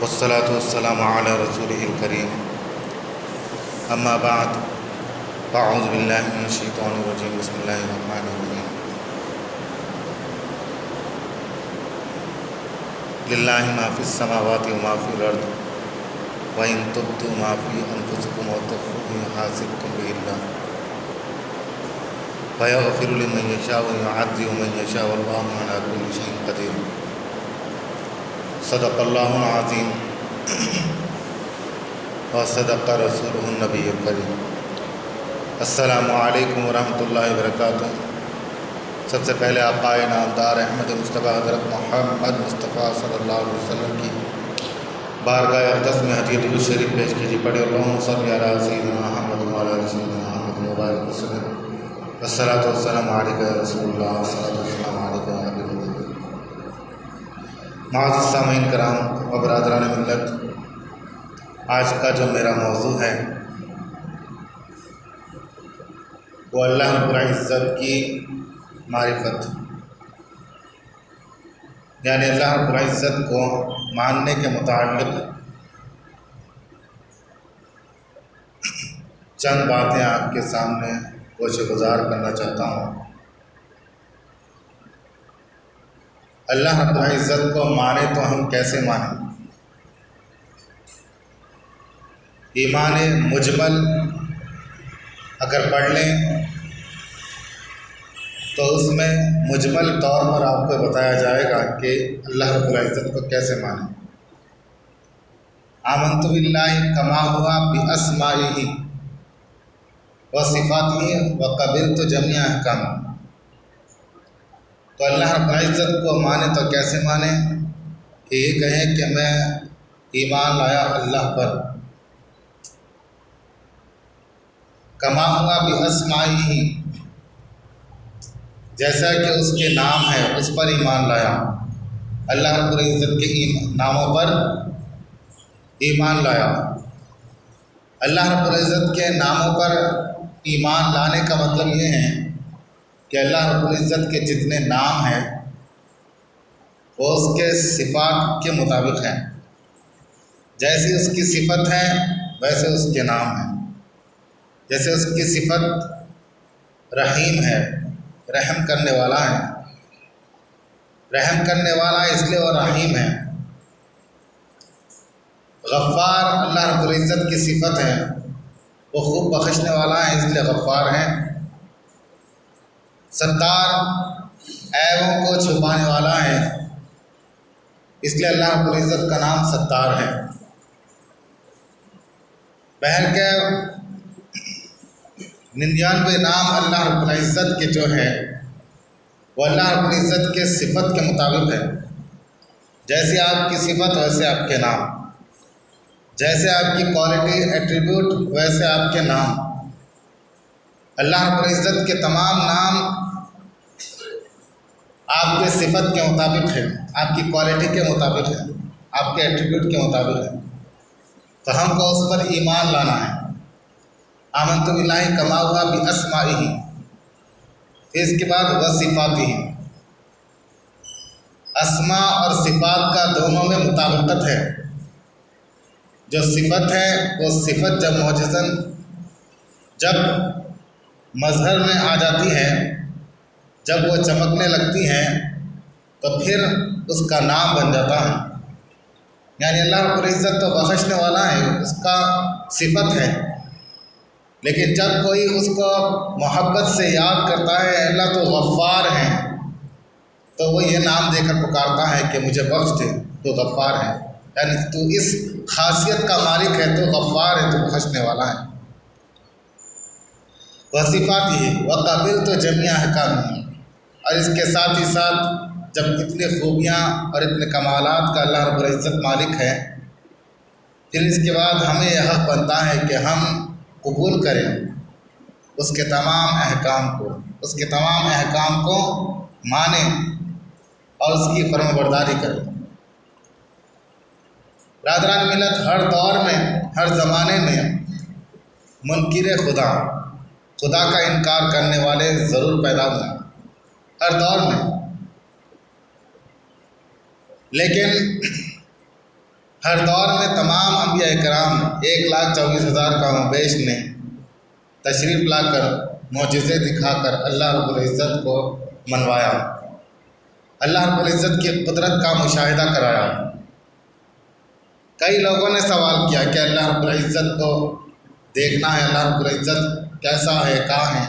والصلاة والسلام على رسوله الكريم أما بعد فأعوذ بالله من الشيطان الرجيم بسم الله الرحمن الرحيم لله ما في السماوات وما في الأرض وإن تبدوا ما في أنفسكم وتخفوه يحاسبكم به الله فيغفر لمن يشاء ويعذب من يشاء والله على كل شيء قدير صدق اللہ العظیم وصدق رسولہ النبی الکریم۔ السلام علیکم ورحمۃ اللہ وبرکاتہ۔ سب سے پہلے آقائے نامدار احمد مصطفیٰ حضرت محمد مصطفیٰ صلی اللہ علیہ وسلم کی بارگاہ اقدس میں ہدیہ درود شریف پیش کیجیے۔ پڑھے اللہم صلی علی سیدنا محمد وعلی آل سیدنا محمد مبارک وسلم۔ والصلاۃ والسلام علیک یا رسول اللہ، والصلاۃ والسلام علیک یا حبیب اللہ۔ معزز سامعین کرام و برادران ملت، آج کا جو میرا موضوع ہے وہ اللہ رب العزت کی معرفت، یعنی اللہ رب العزت کو ماننے کے متعلق چند باتیں آپ کے سامنے گوشہ گزار کرنا چاہتا ہوں۔ اللہ رب العزت کو مانے تو ہم کیسے مانیں؟ ایمان مجمل اگر پڑھ لیں تو اس میں مجمل طور پر آپ کو بتایا جائے گا کہ اللہ رب العزت کو کیسے مانیں۔ آمنت باللہ کما ہوا باسمائہ وصفاتہ وقبلت جمیع احکامہ۔ تو اللہ رب العزت کو مانے تو کیسے مانیں کہ یہ کہیں کہ میں ایمان لایا اللہ پر، کما ہوا باسمائہ جیسا کہ اس کے نام ہے اس پر ایمان لایا۔ اللہ رب العزت کے ناموں پر ایمان لایا۔ اللہ رب العزت کے ناموں پر ایمان لانے کا مطلب یہ ہے کہ اللہ رب العزت کے جتنے نام ہیں وہ اس کے صفات کے مطابق ہیں، جیسی اس کی صفت ہے ویسے اس کے نام ہیں۔ جیسے اس کی صفت رحیم ہے، رحم کرنے والا ہے، رحم کرنے والا ہے اس لیے وہ رحیم ہے۔ غفار اللہ رب العزت کی صفت ہے، وہ خوب بخشنے والا ہے اس لیے غفار ہیں۔ ستار عیبوں کو چھپانے والا ہے اس لیے اللہ رب العزت کا نام ستار ہے۔ بہر کے 99 نام اللہ رب العزت کے جو ہے وہ اللہ رب العزت کے صفت کے مطابق ہے۔ جیسے آپ کی صفت ویسے آپ کے نام، جیسے آپ کی کوالٹی ایٹریبیوٹ ویسے آپ کے نام۔ اللہ رب العزت کے تمام نام آپ کے صفت کے مطابق ہے، آپ کی کوالٹی کے مطابق ہے، آپ کے ایٹریبیوٹ کے مطابق ہے، تو ہم کو اس پر ایمان لانا ہے۔ آمنت باللہ کما ہوا باسمائہ، پھر اس کے بعد وصفاتہ، اسماء اور صفات کا دونوں میں مطابقت ہے۔ جو صفت ہے وہ صفت جب معجزاً جب مظہر میں آ جاتی ہے، جب وہ چمکنے لگتی ہیں تو پھر اس کا نام بن جاتا ہے۔ یعنی اللہ رب العزت تو بخشنے والا ہے، اس کا صفت ہے، لیکن جب کوئی اس کو محبت سے یاد کرتا ہے اللہ تو غفار ہیں، تو وہ یہ نام دے کر پکارتا ہے کہ مجھے بخش دے، تو غفار ہے، یعنی تو اس خاصیت کا مالک ہے، تو غفار ہے، تو بخشنے والا ہے۔ وصفاتہ وقبلت جمیع احکامہ، اور اس کے ساتھ ہی ساتھ جب اتنی خوبیاں اور اتنے کمالات کا اللہ رب العزت مالک ہے، پھر اس کے بعد ہمیں یہ حق بنتا ہے کہ ہم قبول کریں اس کے تمام احکام کو، اس کے تمام احکام کو مانیں اور اس کی فرما برداری کریں۔ برادران ملت، ہر دور میں ہر زمانے میں منکر خدا کا انکار کرنے والے ضرور پیدا ہوئے، ہر دور میں۔ لیکن ہر دور میں تمام انبیاء کرام 1,24,000 کم و بیش نے تشریف لا کر معجزے دکھا کر اللہ رب العزت کو منوایا، اللہ رب العزت کی قدرت کا مشاہدہ کرایا۔ کئی لوگوں نے سوال کیا کہ اللہ رب العزت کو دیکھنا ہے، اللہ رب العزت کیسا ہے، کہاں ہے؟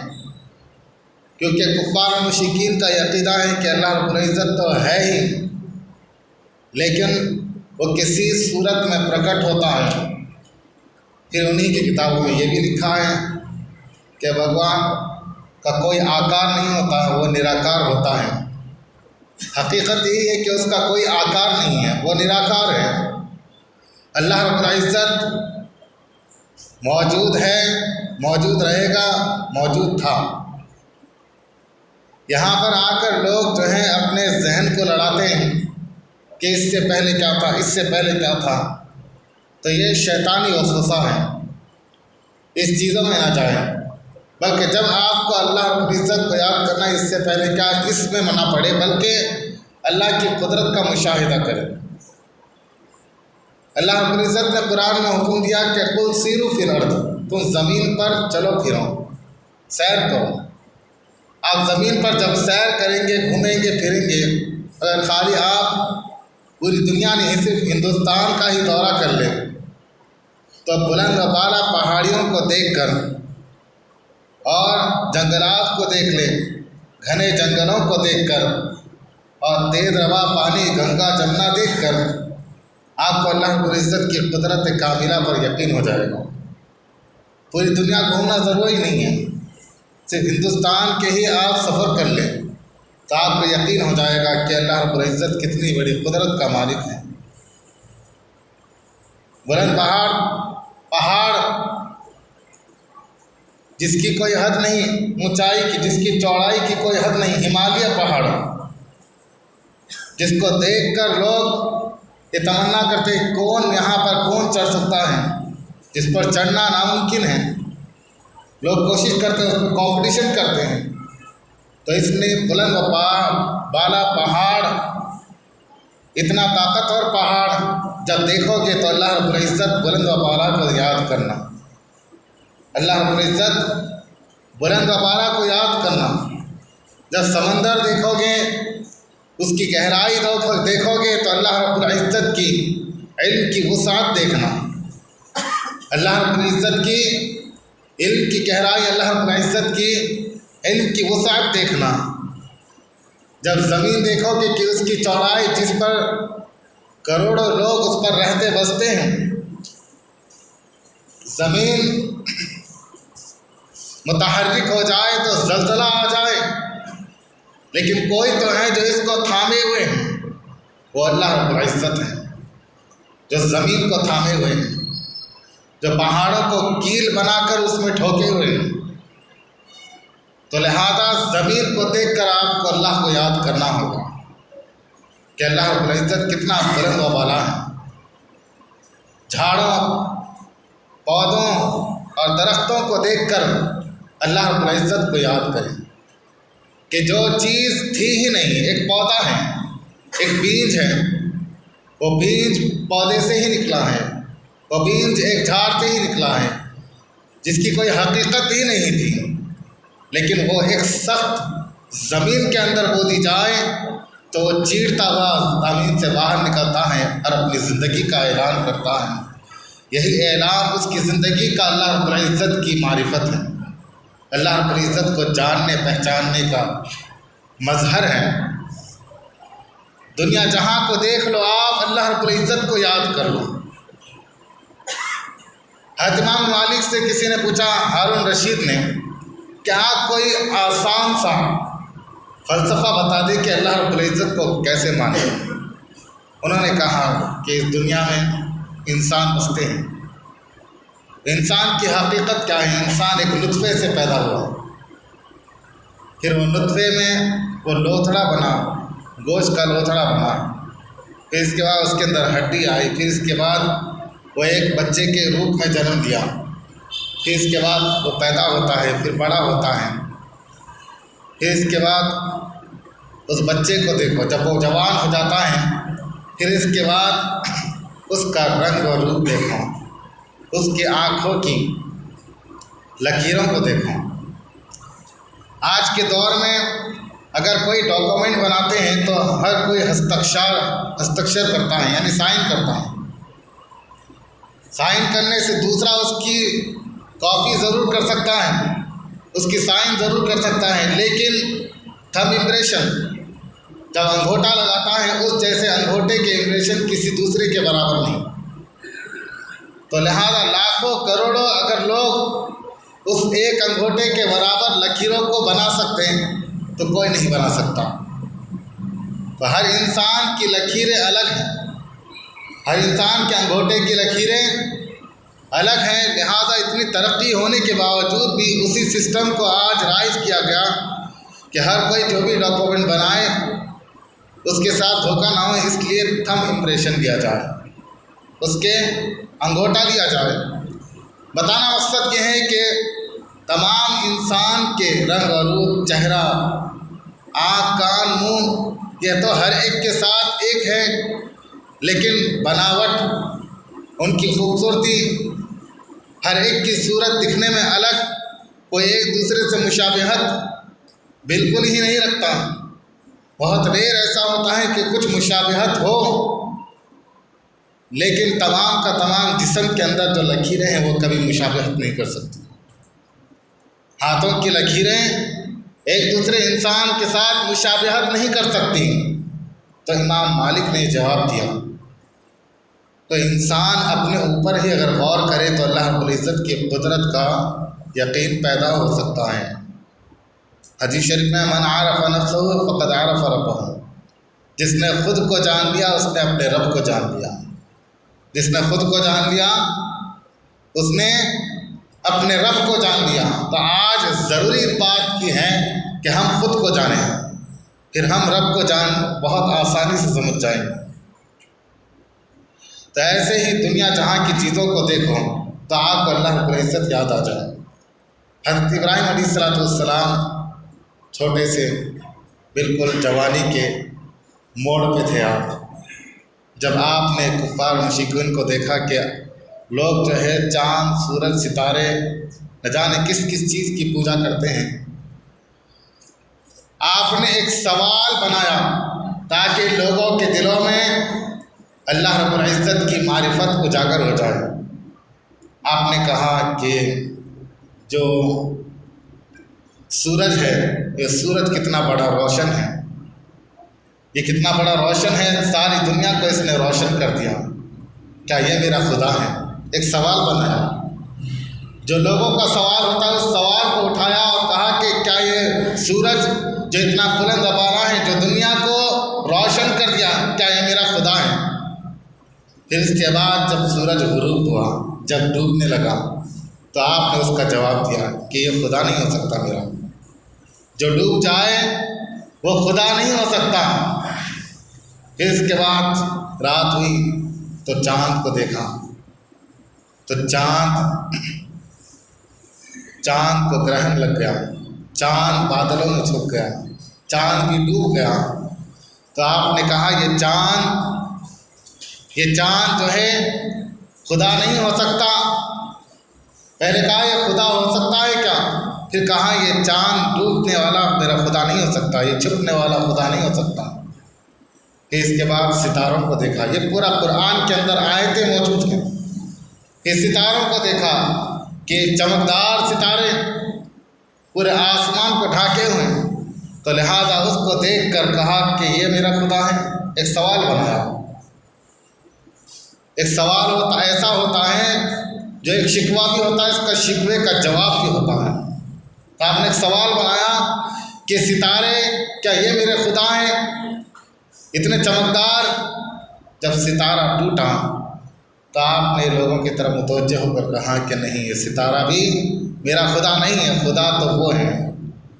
کیونکہ کفار و مشرکین کا یہ عقیدہ ہے کہ اللہ رب العزت تو ہے ہی، لیکن وہ کسی صورت میں پرکٹ ہوتا ہے۔ پھر انہی کی کتابوں میں یہ بھی لکھا ہے کہ بھگوان کا کوئی آکار نہیں ہوتا، وہ نراکار ہوتا ہے۔ حقیقت یہی ہے کہ اس کا کوئی آکار نہیں ہے، وہ نراکار ہے۔ اللہ رب العزت موجود ہے، موجود رہے گا، موجود تھا۔ یہاں پر آ کر لوگ جو ہیں اپنے ذہن کو لڑاتے ہیں کہ اس سے پہلے کیا تھا، اس سے پہلے کیا تھا، تو یہ شیطانی وسوسہ ہے۔ اس چیزوں میں نہ جائیں، بلکہ جب آپ کو اللہ رب العزت کو یاد کرنا ہے، اس سے پہلے کیا اس میں نہ پڑے، بلکہ اللہ کی قدرت کا مشاہدہ کریں۔ اللہ رب العزت نے قرآن میں حکم دیا کہ قل سیروا فی الارض، تم زمین پر چلو پھرو، سیر کرو۔ آپ زمین پر جب سیر کریں گے، گھومیں گے، پھریں گے، اگر خالی آپ پوری دنیا نہیں صرف ہندوستان کا ہی دورہ کر لیں تو بلند و بالا پہاڑیوں کو دیکھ کر اور جنگلات کو دیکھ لیں، گھنے جنگلوں کو دیکھ کر اور تیز رواں پانی گنگا جمنا دیکھ کر آپ کو اللہ رب العزت کی قدرت کاملہ پر یقین ہو جائے گا۔ پوری دنیا گھومنا ضروری نہیں ہے، صرف ہندوستان کے ہی آپ سفر کر لیں تو آپ کو یقین ہو جائے گا کہ اللہ رب العزت کتنی بڑی قدرت کا مالک ہے۔ بلند پہاڑ جس کی کوئی حد نہیں، اونچائی کی، جس کی چوڑائی کی کوئی حد نہیں، ہمالیہ پہاڑ جس کو دیکھ کر لوگ یہ تمنا کرتے ہیں کون یہاں پر کون چڑھ سکتا ہے، جس پر چڑھنا ناممکن ہے، لوگ کوشش کرتے ہیں، اس پر کمپٹیشن کرتے ہیں۔ تو اس نے بلند و بالا پہاڑ، اتنا طاقتور پہاڑ جب دیکھو گے تو اللہ رب العزت بلند و بالا کو یاد کرنا، اللہ رب العزت بلند و بالا کو یاد کرنا۔ جب سمندر دیکھو گے، اس کی گہرائی دیکھو گے تو اللہ رب العزت کی علم کی وسعت دیکھنا، اللہ رب العزت کی علم کی گہرائی، اللہ رب العزت کی علم کی وسعت دیکھنا۔ جب زمین دیکھو گے کہ اس کی چوڑائی جس پر کروڑوں لوگ اس پر رہتے بستے ہیں، زمین متحرک ہو جائے تو زلزلہ آ جائے، لیکن کوئی تو ہے جو اس کو تھامے ہوئے ہیں، وہ اللہ رب العزت ہے جو زمین کو تھامے ہوئے ہیں، جو پہاڑوں کو کیل بنا کر اس میں ٹھوکے ہوئے ہیں۔ تو لہذا زمین کو دیکھ کر آپ کو اللہ کو یاد کرنا ہوگا کہ اللہ رب العزت کتنا بلند و بالا ہے۔ جھاڑوں، پودوں اور درختوں کو دیکھ کر اللہ رب العزت کو یاد کریں کہ جو چیز تھی ہی نہیں، ایک پودا ہے، ایک بیج ہے، وہ بیج پودے سے ہی نکلا ہے، وہ بیج ایک جھاڑ سے ہی نکلا ہے، جس کی کوئی حقیقت ہی نہیں تھی، لیکن وہ ایک سخت زمین کے اندر بو دی جائے تو وہ چیرتا ہوا زمین سے باہر نکلتا ہے اور اپنی زندگی کا اعلان کرتا ہے۔ یہی اعلان اس کی زندگی کا اللہ رب العزت کی معرفت ہے، اللہ رب العزت کو جاننے پہچاننے کا مظہر ہے۔ دنیا جہاں کو دیکھ لو آپ، اللہ رب العزت کو یاد کر لو۔ حضرت امام مالک سے کسی نے پوچھا، ہارون رشید نے، کیا کوئی آسان سا فلسفہ بتا دے کہ اللہ رب العزت کو کیسے مانے؟ انہوں نے کہا کہ اس دنیا میں انسان بستے ہیں، انسان کی حقیقت کیا ہے؟ انسان ایک نطفے سے پیدا ہوا، پھر وہ نطفے میں وہ لوتھڑا بنا، گوشت کا لوتھڑا بنا، پھر اس کے بعد اس کے اندر ہڈی آئی، پھر اس کے بعد وہ ایک بچے کے روپ میں جنم دیا، پھر اس کے بعد وہ پیدا ہوتا ہے، پھر بڑا ہوتا ہے، پھر اس کے بعد اس بچے کو دیکھو جب وہ جوان ہو جاتا ہے، پھر اس کے بعد اس کا رنگ و روپ دیکھو، اس کی آنکھوں کی لکیروں کو دیکھو۔ آج کے دور میں اگر کوئی ڈاکومنٹ بناتے ہیں تو ہر کوئی ہستاکشر کرتا ہے، یعنی سائن کرتا ہے۔ سائن کرنے سے دوسرا اس کی کاپی ضرور کر سکتا ہے، اس کی سائن ضرور کر سکتا ہے، لیکن تھم امپریشن جب انگوٹھا لگاتا ہے اس جیسے انگوٹھے کے امپریشن کسی دوسرے کے برابر نہیں۔ تو لہذا لاکھوں کروڑوں اگر لوگ اس ایک انگوٹھے کے برابر لکیروں کو بنا سکتے ہیں تو کوئی نہیں بنا سکتا۔ تو ہر انسان کی لکیریں الگ ہیں، ہر انسان کے انگوٹھے کی لکیریں الگ ہیں، لہذا اتنی ترقی ہونے کے باوجود بھی اسی سسٹم کو آج رائج کیا گیا کہ ہر کوئی جو بھی ڈاکومنٹ بنائے اس کے ساتھ دھوکہ نہ ہو، اس لیے تھم امپریشن دیا جائے، اس کے انگوٹھا دیا جائے۔ بتانا مقصد یہ ہے کہ تمام انسان کے رنگ و روپ، چہرہ، آنکھ، کان، منہ، یہ تو ہر ایک کے ساتھ ایک ہے، لیکن بناوٹ، ان کی خوبصورتی، ہر ایک کی صورت دکھنے میں الگ، کوئی ایک دوسرے سے مشابہت بالکل ہی نہیں رکھتا۔ بہت ریئر ایسا ہوتا ہے کہ کچھ مشابہت ہو، لیکن تمام کا تمام جسم کے اندر جو لکیریں ہیں وہ کبھی مشابہت نہیں کر سکتی۔ ہاتھوں کی لکیریں ایک دوسرے انسان کے ساتھ مشابہت نہیں کر سکتی۔ تو امام مالک نے جواب دیا، تو انسان اپنے اوپر ہی اگر غور کرے تو اللہ رب العزت کی قدرت کا یقین پیدا ہو سکتا ہے۔ حدیث شریف میں من عرف نفسہ فقد عرف ربہ، جس نے خود کو جان لیا اس نے اپنے رب کو جان لیا، جس نے خود کو جان لیا اس نے اپنے رب کو جان لیا۔ تو آج ضروری بات کی ہے کہ ہم خود کو جانیں، پھر ہم رب کو بہت آسانی سے سمجھ جائیں گے۔ تو ایسے ہی دنیا جہاں کی چیزوں کو دیکھو تو آپ کو اللہ رب العزت یاد آ جائے۔ حضرت ابراہیم علیہ السلام چھوٹے سے بالکل جوانی کے موڑ پہ تھے آپ، جب آپ نے کفار مشرکین کو دیکھا کہ لوگ جو ہے چاند، سورج، ستارے، نہ جانے کس کس چیز کی پوجا کرتے ہیں، آپ نے ایک سوال بنایا تاکہ لوگوں کے دلوں میں اللہ رب العزت کی معرفت اجاگر ہو جائے۔ آپ نے کہا کہ جو سورج ہے، یہ سورج کتنا بڑا روشن ہے، یہ کتنا بڑا روشن ہے، ساری دنیا کو اس نے روشن کر دیا، کیا یہ میرا خدا ہے؟ ایک سوال بنایا۔ جو لوگوں کا سوال ہوتا ہے اس سوال کو اٹھایا اور کہا کہ کیا یہ سورج جو اتنا بلند بالا ہے، جو دنیا کو روشن کر دیا، کیا یہ میرا خدا ہے؟ پھر اس کے بعد جب سورج غروب ہوا، جب ڈوبنے لگا، تو آپ نے اس کا جواب دیا کہ یہ خدا نہیں ہو سکتا میرا، جو ڈوب جائے وہ خدا نہیں ہو سکتا۔ پھر اس کے بعد رات ہوئی تو چاند کو دیکھا، تو چاند کو گرہن لگ گیا، چاند بادلوں میں چھپ گیا، چاند بھی ڈوب گیا۔ تو آپ نے کہا یہ چاند جو ہے خدا نہیں ہو سکتا۔ پہلے کہا یہ خدا ہو سکتا ہے کیا؟ پھر کہا یہ چاند ڈوبنے والا میرا خدا نہیں ہو سکتا، یہ چھپنے والا خدا نہیں ہو سکتا۔ پھر اس کے بعد ستاروں کو دیکھا، یہ پورا قرآن کے اندر آیتیں موجود ہیں۔ پھر ستاروں کو دیکھا کہ چمکدار ستارے پورے آسمان کو ڈھانکے ہوئے ہیں، تو لہذا اس کو دیکھ کر کہا کہ یہ میرا خدا ہے۔ ایک سوال بنایا۔ ایک سوال ایسا ہوتا ہے جو ایک شکوہ بھی ہوتا ہے، اس کا شکوے کا جواب بھی ہوتا ہے۔ تو آپ نے ایک سوال بنایا کہ ستارے کیا یہ میرے خدا ہیں؟ اتنے چمکدار۔ جب ستارہ ٹوٹا تو آپ نے لوگوں کی طرف متوجہ ہو کر کہا کہ نہیں، یہ ستارہ بھی میرا خدا نہیں ہے، خدا تو وہ ہے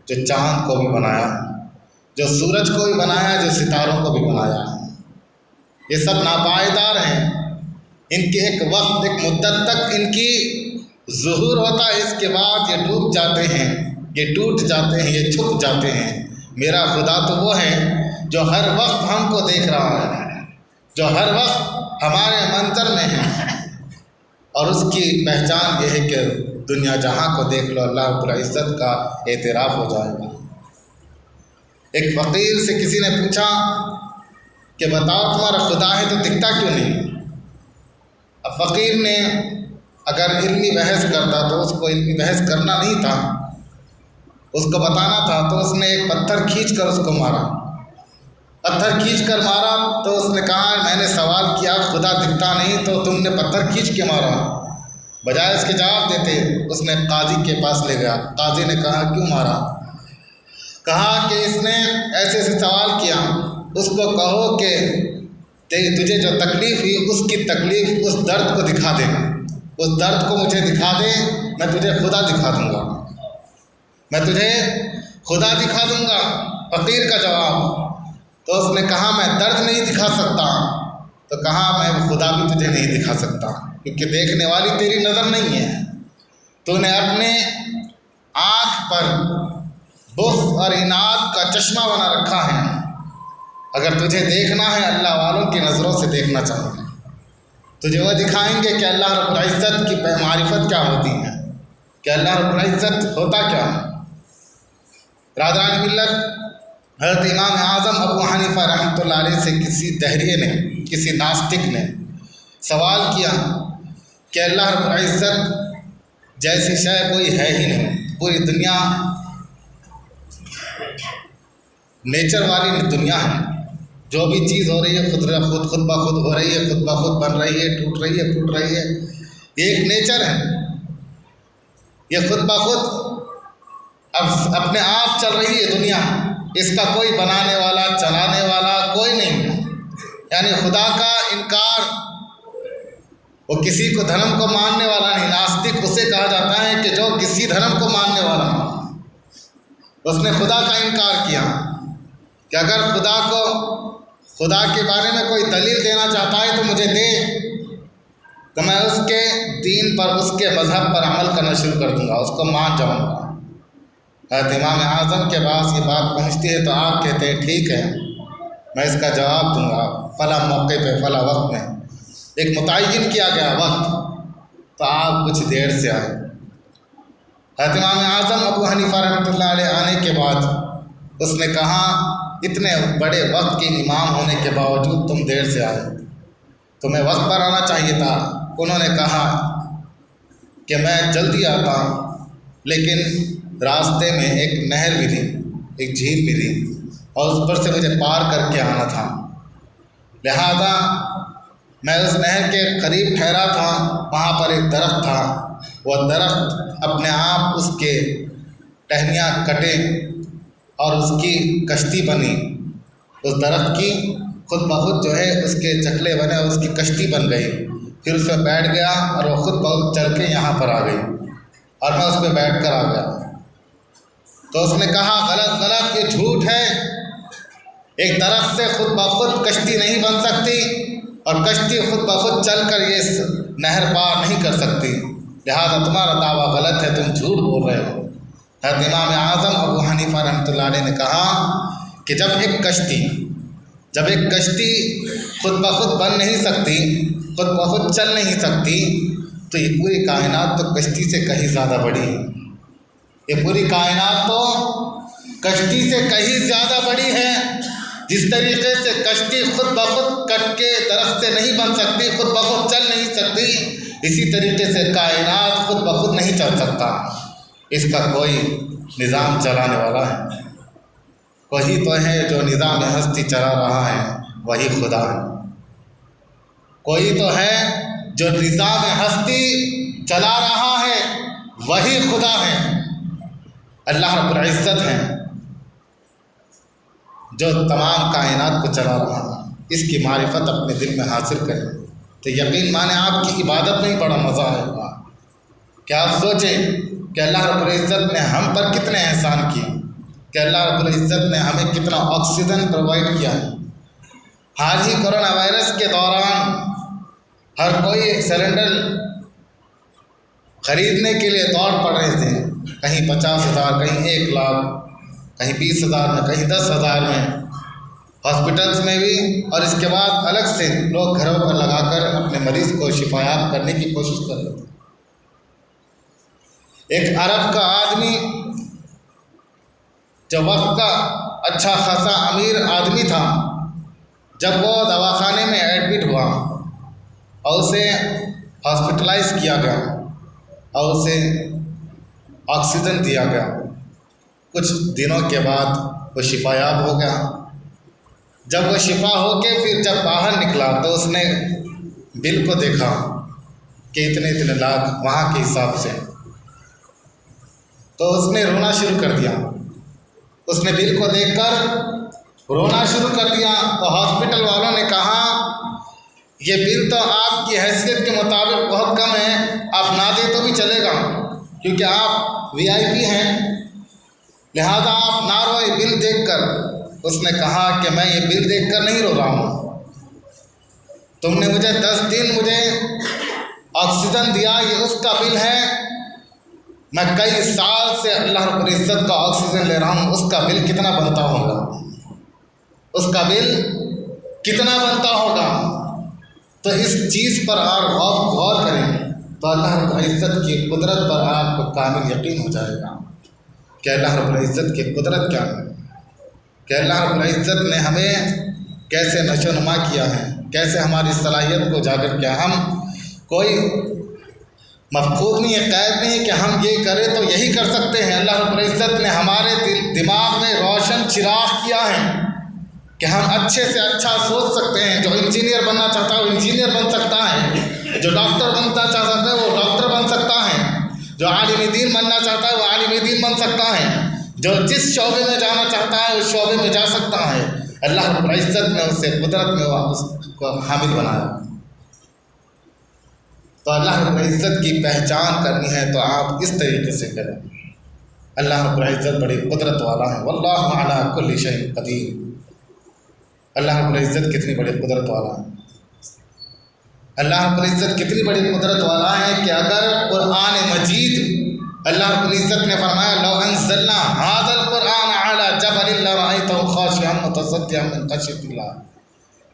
جو چاند کو بھی بنایا، جو سورج کو بھی بنایا، جو ستاروں کو بھی بنایا۔ یہ سب ناپائیدار ہیں، ان کے ایک وقت، ایک مدت تک ان کی ظہور ہوتا ہے، اس کے بعد یہ ڈوب جاتے ہیں، یہ ٹوٹ جاتے ہیں، یہ چھپ جاتے ہیں۔ میرا خدا تو وہ ہے جو ہر وقت ہم کو دیکھ رہا ہے، جو ہر وقت ہمارے منظر اور اس کی پہچان یہ ہے کہ دنیا جہاں کو دیکھ لو اللہ رب العزت کا اعتراف ہو جائے گا۔ ایک فقیر سے کسی نے پوچھا کہ بتاؤ تمہارا خدا ہے تو دکھتا کیوں نہیں؟ اب فقیر نے اگر علمی بحث کرتا تو اس کو علمی بحث کرنا نہیں تھا، اس کو بتانا تھا، تو اس نے ایک پتھر کھینچ کر اس کو مارا۔ پتھر کھینچ کر مارا تو اس نے کہا میں نے سوال کیا خدا دکھتا نہیں تو تم نے پتھر کھینچ کے مارا؟ بجائے اس کے جواب دیتے اس نے قاضی کے پاس لے گیا۔ قاضی نے کہا کیوں مارا؟ کہا کہ اس نے ایسے ایسے سوال کیا، اس کو کہو کہ تجھے جو تکلیف ہوئی اس کی تکلیف اس درد کو دکھا دے، اس درد کو مجھے دکھا دے، میں تجھے خدا دکھا دوں گا، میں تجھے خدا دکھا دوں گا۔ فقیر کا جواب۔ تو اس نے کہا میں درد نہیں دکھا سکتا، تو کہا میں خدا بھی تجھے نہیں دکھا سکتا کیونکہ دیکھنے والی تیری نظر نہیں ہے، تو نے اپنے آنکھ پر بغض اور عناد کا چشمہ بنا رکھا ہے۔ اگر تجھے دیکھنا ہے اللہ والوں کی نظروں سے دیکھنا چاہیے، تجھے وہ دکھائیں گے کہ اللہ رب العزت کی معرفت کیا ہوتی ہے، کہ اللہ رب العزت ہوتا کیا ہے۔ برادران ملت، حضرت امام اعظم ابو حنیفہ رحمۃ اللہ علیہ سے کسی دہریے نے، کسی ناستک نے سوال کیا کہ اللہ رب العزت جیسی شے کوئی ہے ہی نہیں، پوری دنیا نیچر والی دنیا ہے، جو بھی چیز ہو رہی ہے خود بخود ہو رہی ہے، خود بخود بن رہی ہے، ٹوٹ رہی ہے، پھوٹ رہی ہے، یہ ایک نیچر ہے، یہ خود بخود اب اپنے آپ چل رہی ہے دنیا، اس کا کوئی بنانے والا چلانے والا کوئی نہیں ہے۔ یعنی خدا کا انکار، وہ کسی کو دھرم کو ماننے والا نہیں، ناستک اسے کہا جاتا ہے کہ جو کسی دھرم کو ماننے والا نہیں، اس نے خدا کا انکار کیا کہ اگر خدا کے بارے میں کوئی دلیل دینا چاہتا ہے تو مجھے دے، تو میں اس کے دین پر، اس کے مذہب پر عمل کرنا شروع کر دوں گا، اس کو مان جاؤں گا۔ حضرت امام اعظم کے پاس یہ بات پہنچتی ہے تو آپ کہتے ہیں ٹھیک ہے میں اس کا جواب دوں گا، فلاں موقع پہ فلاں وقت میں ایک متعین کیا گیا وقت، تو آپ کچھ دیر سے آئے۔ حضرت امام اعظم ابو حنیفہ رحمۃ اللہ علیہ آنے کے بعد اس نے کہا اتنے بڑے وقت کے امام ہونے کے باوجود تم دیر سے آئے، تمہیں وقت پر آنا چاہیے تھا۔ انہوں نے کہا کہ میں جلدی آتا ہوں، لیکن راستے میں ایک نہر ملی، ایک جھیل ملی، اور اس پر سے مجھے پار کر کے آنا تھا، لہذا میں اس نہر کے قریب ٹھہرا تھا، وہاں پر ایک درخت تھا، وہ درخت اپنے آپ اس کے ٹہنیاں کٹے اور اس کی کشتی بنی، اس درخت کی خود بخود جو ہے اس کے چکلے بنے اور اس کی کشتی بن گئی، پھر اس پہ بیٹھ گیا اور وہ خود بخود چل کے یہاں پر آ گئی اور میں اس پہ بیٹھ کر آ گیا۔ تو اس نے کہا غلط، یہ جھوٹ ہے، ایک درخت سے خود بخود کشتی نہیں بن سکتی اور کشتی خود بخود چل کر یہ نہر پار نہیں کر سکتی، لہذا تمہارا دعویٰ غلط ہے، تم جھوٹ بول رہے ہو۔ حضرت امام اعظم ابو حنیفہ رحمۃ اللہ علیہ نے کہا کہ جب ایک کشتی خود بخود بن نہیں سکتی، خود بخود چل نہیں سکتی، تو یہ پوری کائنات تو کشتی سے کہیں زیادہ بڑی ہے، یہ پوری کائنات تو کشتی سے کہیں زیادہ بڑی ہے۔ جس طریقے سے کشتی خود بخود کٹ کے درخت سے نہیں بن سکتی، خود بخود چل نہیں سکتی، اسی طریقے سے کائنات خود بخود نہیں چل سکتا، اس کا کوئی نظام چلانے والا ہے، وہی تو ہے جو نظام ہستی چلا رہا ہے، وہی خدا ہے۔ کوئی تو ہے جو نظام ہستی چلا رہا ہے، وہی خدا ہے، اللہ رب العزت ہے جو تمام کائنات کو چلا رہا ہے۔ اس کی معرفت اپنے دل میں حاصل کریں تو یقین مانے آپ کی عبادت میں ہی بڑا مزہ آئے گا۔ کہ آپ سوچیں کہ اللہ رب العزت نے ہم پر کتنے احسان کیے، کہ اللہ رب العزت نے ہمیں کتنا آکسیجن پرووائڈ کیا ہے۔ حال ہی کورونا وائرس کے دوران ہر کوئی سلنڈر خریدنے کے لیے دوڑ پڑ رہے تھے، کہیں 50,000، کہیں 1 لاکھ، کہیں 20,000 میں، کہیں 10,000 میں، ہاسپٹلس میں بھی، اور اس کے بعد الگ سے لوگ گھروں پر لگا کر اپنے مریض کو شفایاب کرنے کی کوشش کر رہے تھے۔ ایک عرب کا آدمی جو وقت کا اچھا خاصا امیر آدمی تھا، جب وہ دواخانے میں ایڈمٹ ہوا اور اسے ہاسپٹلائز کیا گیا اور اسے آکسیجن دیا گیا، کچھ دنوں کے بعد وہ شفایاب ہو گیا۔ جب وہ شفا ہو کے پھر جب باہر نکلا تو اس نے بل کو دیکھا کہ اتنے اتنے لاکھ وہاں کے حساب سے، تو اس نے رونا شروع کر دیا۔ اس نے بل کو دیکھ کر رونا شروع کر دیا تو ہاسپٹل والوں نے کہا یہ بل تو آپ کی حیثیت کے مطابق بہت کم ہے، آپ نہ دیں تو بھی چلے گا کیونکہ آپ VIP ہیں، لہذا آپ نہ روئے بل دیکھ کر۔ اس نے کہا کہ میں یہ بل دیکھ کر نہیں رو رہا ہوں، تم نے مجھے 10 دن مجھے آکسیجن دیا، یہ اس کا بل ہے۔ میں کئی سال سے اللہ رب العزت کا آکسیجن لے رہا ہوں، اس کا بل کتنا بنتا ہوگا، اس کا بل کتنا بنتا ہوگا۔ تو اس چیز پر آپ غور کریں تو اللہ رب العزت کی قدرت پر آپ کو کامل یقین ہو جائے گا کہ اللہ رب العزت کی قدرت کیا ہے، کہ اللہ رب العزت نے ہمیں کیسے نشو نما کیا ہے، کیسے ہماری صلاحیت کو اجاگر کیا۔ ہم کوئی مفقود نہیں ہے، قید نہیں ہے کہ ہم یہ کریں تو یہی کر سکتے ہیں۔ اللہ رب العزت نے ہمارے دماغ میں روشن چراغ کیا ہے کہ ہم اچھے سے اچھا سوچ سکتے ہیں۔ جو انجینئر بننا چاہتا ہے وہ انجینئر بن سکتا ہے، جو ڈاکٹر بننا چاہتا ہے وہ ڈاکٹر بن سکتا ہے، جو عالم دین بننا چاہتا ہے وہ عالم دین بن سکتا ہے، جو جس شعبے میں جانا چاہتا ہے اس شعبے میں جا سکتا ہے۔ اللہ رب العزت نے اسے قدرت میں اس کو حامل بنایا۔ تو اللہ رب العزت کی پہچان کرنی ہے تو آپ اس طریقے سے کریں۔ اللہ رب العزت بڑی قدرت والا ہے، واللہ علی کل شیء قدیر۔ اللہ رب العزت کتنی بڑی قدرت والا ہے، اللہ رب العزت کتنی بڑی قدرت والا ہے کہ اگر قرآن مجید، اللہ رب العزت نے فرمایا لو انزلنا ھذا القرآن علی جبل لرأیتہ خاشعا متصدعا من خشیۃ اللہ،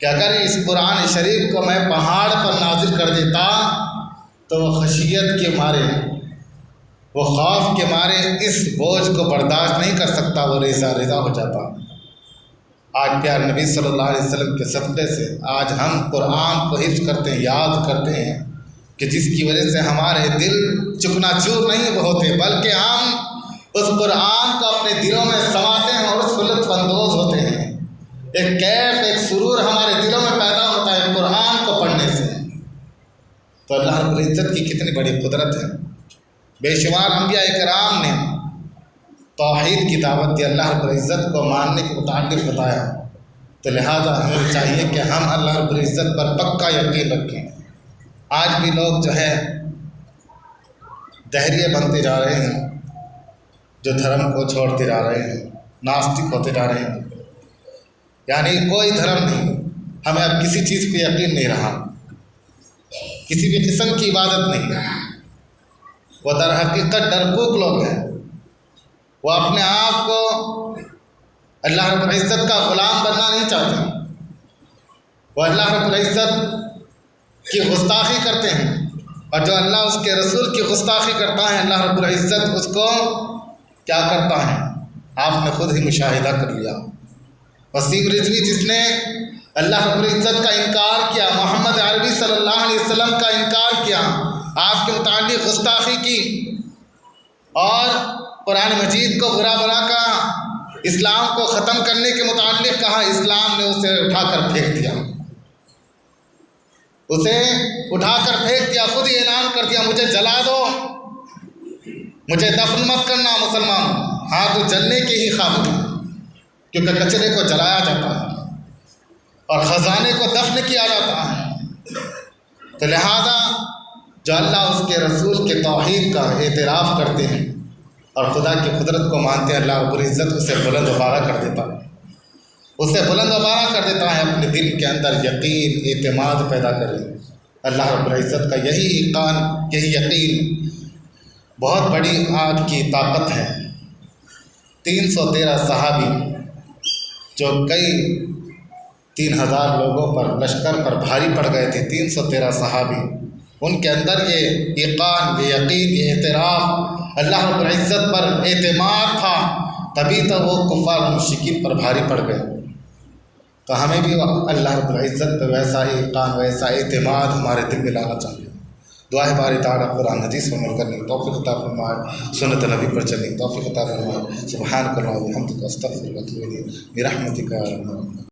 کہ اگر اس قرآن شریف کو میں پہاڑ پر نازل کر دیتا تو وہ خشیت کے مارے، وہ خوف کے مارے اس بوجھ کو برداشت نہیں کر سکتا، وہ ریزہ ہو جاتا۔ آج پیارے نبی صلی اللہ علیہ وسلم کے صدقے سے آج ہم قرآن کو حفظ کرتے ہیں، یاد کرتے ہیں، کہ جس کی وجہ سے ہمارے دل چکنا چور نہیں ہوتے بلکہ ہم اس قرآن کو اپنے دلوں میں سماتے ہیں اور اس کو لطف اندوز ہوتے ہیں۔ ایک کیف، ایک سرور ہمارے دلوں میں پیدا ہوتا ہے قرآن کو پڑھنے سے۔ تو اللہ رب العزت کی کتنی بڑی قدرت ہے۔ بے شمار انبیاء کرام نے توحید کی دعوت دی، اللہ رب العزت کو ماننے کے متعلق بتایا، تو لہذا ہمیں چاہیے کہ ہم اللہ رب العزت پر پکا یقین رکھیں۔ آج بھی لوگ جو ہے دہریے بنتے جا رہے ہیں، جو دھرم کو چھوڑتے جا رہے ہیں، ناستک ہوتے جا رہے ہیں، یعنی کوئی دھرم نہیں، ہمیں اب کسی چیز پہ یقین نہیں رہا، کسی بھی قسم کی عبادت نہیں۔ وہ در حقیقت ڈرپوک لوگ ہیں، وہ اپنے آپ کو اللہ رب العزت کا غلام بننا نہیں چاہتے، وہ اللہ رب العزت کی گستاخی کرتے ہیں، اور جو اللہ اس کے رسول کی گستاخی کرتا ہے اللہ رب العزت اس کو کیا کرتا ہے، آپ نے خود ہی مشاہدہ کر لیا۔ وسیم رضوی جس نے اللہ رب العزت کا انکار کیا، محمد عربی صلی اللہ علیہ وسلم کا انکار کیا، آپ کے متعلق گستاخی کی اور قرآن مجید کو برا بھلا کہا، اسلام کو ختم کرنے کے متعلق کہا، اسلام نے اسے اٹھا کر پھینک دیا، اسے اٹھا کر پھینک دیا، خود ہی اعلان کر دیا مجھے جلا دو، مجھے دفن مت کرنا مسلمان۔ ہاں تو جلنے کے ہی قابل ہے، کیونکہ کچرے کو جلایا جاتا ہے اور خزانے کو دفن کیا جاتا ہے۔ تو لہذا جو اللہ اس کے رسول کے توحید کا اعتراف کرتے ہیں اور خدا کی قدرت کو مانتے ہیں، اللہ رب العزت اسے بلند و بالا کر دیتا ہے، اسے بلند و بالا کر دیتا ہے، اپنے دل کے اندر یقین، اعتماد پیدا کرے۔ اللہ رب العزت کا یہی ایقان، یہی یقین بہت بڑی آج کی طاقت ہے۔ 313 صحابی جو کئی 3,000 لوگوں پر لشکر پر بھاری پڑ گئے تھے، 313 صحابی، ان کے اندر یہ ایقان، یہ یقین، یہ اعتراف، اللہ رب العزت پر اعتماد تھا، تبھی تو وہ کفار و مشرکین پر بھاری پڑ گئے۔ تو ہمیں بھی اللہ رب العزت پہ ویسا ہی ایقان، ویسا اعتماد ہمارے دل میں لانا چاہیے۔ دعا ہے باری تعالیٰ قرآن حدیث پر عمل کرنے کی توفیق عطا فرمائے، سنت نبی پر چلنے کی توفیق عطا فرمائے۔ سبحانک اللہم و بحمدک، استغفرک و اتوب الیک برحمتک یا ارحم الراحمین۔